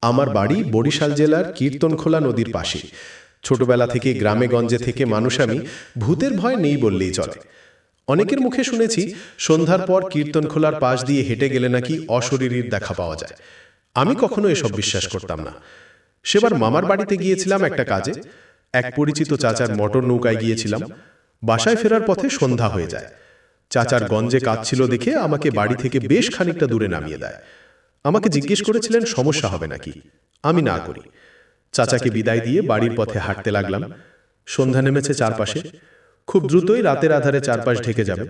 আমার বাড়ি বরিশাল জেলার কীর্তনখোলা নদীর পাশে। ছোটবেলা থেকে গ্রামে গঞ্জে থেকে মানুষ আমি ভূতের ভয় নেই বললেই চলে। অনেকের মুখে শুনেছি সন্ধ্যার পর কীর্তনখোলার পাশ দিয়ে হেঁটে গেলে নাকি অশরীরীর দেখা পাওয়া যায়। আমি কখনো এসব বিশ্বাস করতাম না। সেবার মামার বাড়িতে গিয়েছিলাম একটা কাজে। এক পরিচিত চাচার মোটর নৌকায় গিয়েছিলাম। বাসায় ফেরার পথে সন্ধ্যা হয়ে যায়। চাচার গঞ্জে কাজ ছিল দেখে আমাকে বাড়ি থেকে বেশ খানিকটা দূরে নামিয়ে দেয়। আমাকে জিজ্ঞেস করেছিলেন সমস্যা হবে নাকি। আমি না করি। চাচাকে বিদায় দিয়ে বাড়ির পথে হাঁটতে লাগলাম। সন্ধ্যা নেমেছে চারপাশে। খুব দ্রুতই রাতের আধারে চারপাশ ঢেকে যাবে।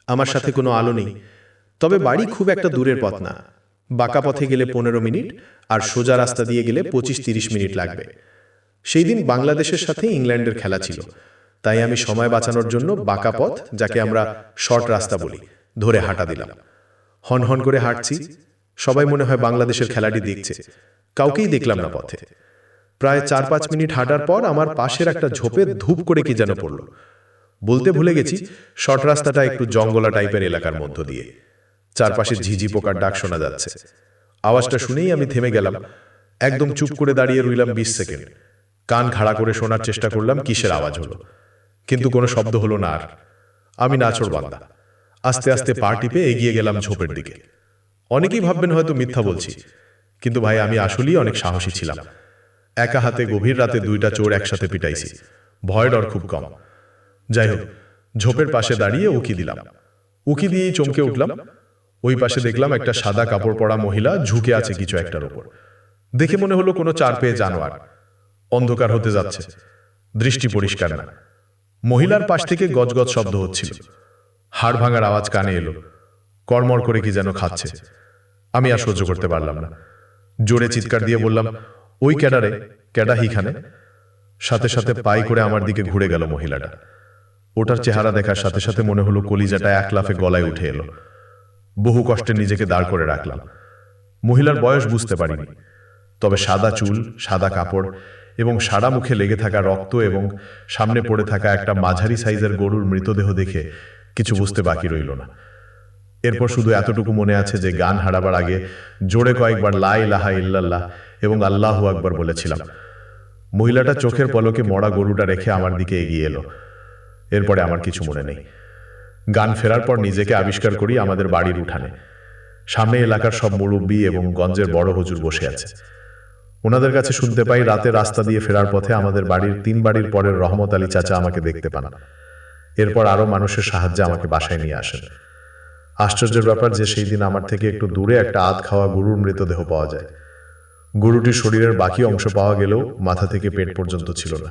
আমার সাথে কোনো আলো নেই। তবে বাড়ি খুব একটা দূরের পথ না। বাঁকা পথে গেলে 15 মিনিট, আর সোজা রাস্তা দিয়ে গেলে 25-30 মিনিট লাগবে। সেই দিন বাংলাদেশের সাথে ইংল্যান্ডের খেলা ছিল, তাই আমি সময় বাঁচানোর জন্য বাঁকা পথ, যাকে আমরা শর্ট রাস্তা বলি, ধরে হাঁটা দিলাম। হনহন করে হাঁটছি। সবাই মনে হয় বাংলাদেশের খেলাটি দেখছে। কাউকেই দেখলাম না পথে। প্রায় 4-5 মিনিট হাঁটার পর আমার পাশের একটা ঝোপে ধূপ করে কি যেন পড়ল। বলতে ভুলে গেছি, শর্ট রাস্তাটা একটু জঙ্গলা টাইপের এলাকার মধ্য দিয়ে। চারপাশে ঝিঝি পোকার ডাক শোনা যাচ্ছে। আওয়াজটা শুনেই আমি থেমে গেলাম। একদম চুপ করে দাঁড়িয়ে রইলাম 20 সেকেন্ড। কান খাড়া করে শোনার চেষ্টা করলাম কিসের আওয়াজ হলো, কিন্তু কোনো শব্দ হলো না। আর আমি নাছোড়বান্দা আস্তে আস্তে পা টিপে এগিয়ে গেলাম ঝোপের দিকে। অনেকেই ভাববেন হয়তো মিথ্যা বলছি, কিন্তু ভাই আমি আসলেই অনেক সাহসী ছিলাম। একা হাতে গভীর রাতে 2টা চোর একসাথে পিটাইছি। ভয় ডর খুব কম। যাই হোক, ঝোপের পাশে দাঁড়িয়ে উকি দিলাম। উকি দিয়েই চমকে উঠলাম। ওই পাশে দেখলাম একটা সাদা কাপড় পরা মহিলা ঝুঁকে আছে কিছু একটার উপর। দেখে মনে হলো কোনো 4 পেয়ে জানোয়ার। অন্ধকার হতে যাচ্ছে, দৃষ্টি পরিষ্কার না। মহিলার পাশ থেকে গজগজ শব্দ হচ্ছিল। হাড় ভাঙার আওয়াজ কানে এলো। কড়মড় করে কি যেন খাচ্ছে। আমি আর সহ্য করতে পারলাম না। জোরে চিৎকার দিয়ে বললাম, ওই ক্যাডারে, ক্যাডা হিখানে। সাথে সাথে পাই করে আমার দিকে ঘুরে গেল মহিলাটা। ওটার চেহারা দেখার সাথে সাথে মনে হলো কলিজাটা এক লাফে গলায় উঠে এলো। বহু কষ্টে নিজেকে দাঁড় করে রাখলাম। মহিলার বয়স বুঝতে পারিনি, তবে সাদা চুল, সাদা কাপড় এবং সাদা মুখে লেগে থাকা রক্ত এবং সামনে পড়ে থাকা একটা মাঝারি সাইজের গরুর মৃতদেহ দেখে কিছু বুঝতে বাকি রইল না। এরপর শুধু এতটুকু মনে আছে যে গান হারাবার আগে জোরে কয়েকবার লা ইলাহা ইল্লাল্লাহ এবং আল্লাহু আকবার বলেছিলাম। মহিলাটা চোখের পলকে মরা গরুটা রেখে আমার দিকে এগিয়ে এলো। এরপরে আমার কিছু মনে নেই। গান ফেরার পর নিজেকে আবিষ্কার করি আমাদের বাড়ির উঠানে। সামনে এলাকার সব মুরব্বি এবং গঞ্জের বড় হুজুর বসে আছে। ওনাদের কাছে শুনতে পাই রাতে রাস্তা দিয়ে ফেরার পথে আমাদের বাড়ির 3 বাড়ির পরের রহমত আলী চাচা আমাকে দেখতে পান। এরপর আরও মানুষের সাহায্যে আমাকে বাসায় নিয়ে আসেন। আশ্চর্যের ব্যাপার যে সেই দিন আমার থেকে একটু দূরে একটা আধ খাওয়া গরুর মৃতদেহ পাওয়া যায়। গরুটির শরীরের বাকি অংশ পাওয়া গেলেও মাথা থেকে পেট পর্যন্ত ছিল না।